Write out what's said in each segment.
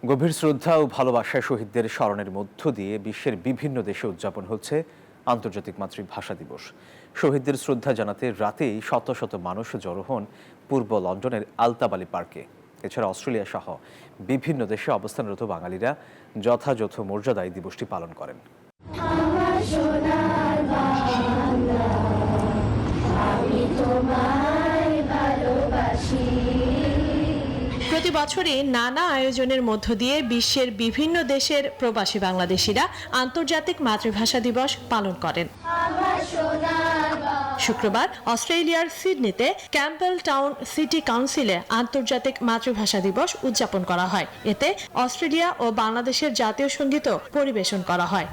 গভীর শ্রদ্ধা ও ভালোবাসায় শহীদদের স্মরণের মধ্য দিয়ে বিশ্বের বিভিন্ন দেশে উদযাপন হচ্ছে আন্তর্জাতিক মাতৃভাষা দিবস। শহীদদের শ্রদ্ধা জানাতে রাতেই শত শত মানুষ জড়ো হন পূর্ব লন্ডনের আলতাবালি পার্কে। এছাড়া অস্ট্রেলিয়া সহ বিভিন্ন দেশে অবস্থানরত বাঙালিরা যথাযথ মর্যাদায় দিবসটি পালন করেন। প্রতি বছরই নানা আয়োজনের মধ্য দিয়ে বিশ্বের বিভিন্ন দেশের প্রবাসী বাংলাদেশিরা আন্তর্জাতিক মাতৃভাষা দিবস পালন করেন। শুক্রবার অস্ট্রেলিয়ার সিডনিতে ক্যাম্পবেল টাউন সিটি কাউন্সিলে আন্তর্জাতিক মাতৃভাষা দিবস উদযাপন করা হয়। এতে অস্ট্রেলিয়া ও বাংলাদেশের জাতীয় সঙ্গীতও পরিবেশন করা হয়।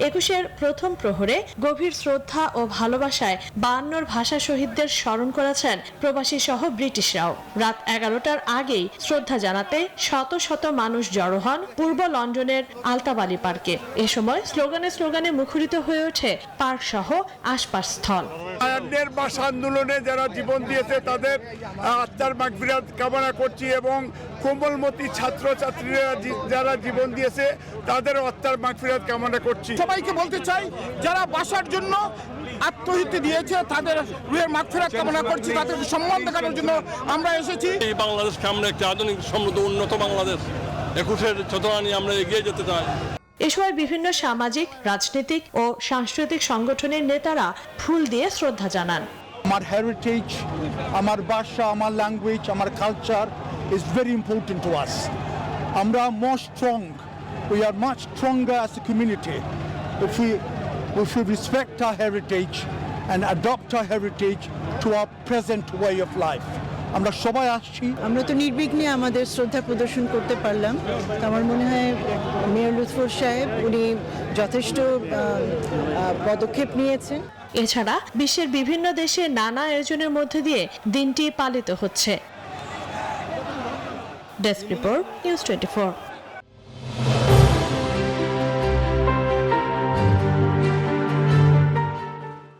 ২১-এর প্রথম প্রহরে গভীর শ্রদ্ধা ও ভালোবাসায় ৫২ ভাষা শহীদদের স্মরণ করেছেন প্রবাসী সহ ব্রিটিশরাও। রাত ১১টার আগেই শ্রদ্ধা জানাতে শত শত মানুষ জড়ো হন পূর্ব লন্ডনের আলতাবালি পার্কে। এ সময় স্লোগানে মুখরিত হয়ে ওঠে পার্ক সহ আশপাশ স্থল। ভাষা আন্দোলনে যারা জীবন দিয়েছে তাদের আত্মার মাগফিরাত কামনা করছি এবং কোমলমতি ছাত্রছাত্রীরা যারা জীবন দিয়েছে তাদের আত্মার মাগফিরাত কামনা করছি। সবাইকে বলতে চাই যারা ভাষার জন্য আত্মহত্যা দিয়েছে তাদের রুহের মাগফিরাত কামনা করছি, তাদের সম্মান দেখানোর জন্য আমরা এসেছি। এই বাংলাদেশকে আমরা একটা আধুনিক সমৃদ্ধ উন্নত বাংলাদেশ ২১-এর চেতনা নিয়ে আমরা এগিয়ে যেতে চাই। এ সময় বিভিন্ন সামাজিক, রাজনৈতিক ও সাংস্কৃতিক সংগঠনের নেতারা ফুল দিয়ে শ্রদ্ধা জানান। আমার হেরিটেজ, আমার ভাষা, আমার ল্যাঙ্গুয়েজ, আমার culture is very important to us. আমরা more strong, we are much stronger as a community if we respect our heritage and adopt our heritage to our present way of life. আমরা সবাই আসছি। আমরা তো নির্বিঘ্নে আমাদের শ্রদ্ধা প্রদর্শন করতে পারলাম। আমার মনে হয় মেয়র লুৎফর সাহেব উনি যথেষ্ট পদক্ষেপ নিয়েছেন। এছাড়া বিশ্বের বিভিন্ন দেশে নানা আয়োজনের মধ্যে দিয়ে দিনটি পালিত হচ্ছে। Desk report, news 24।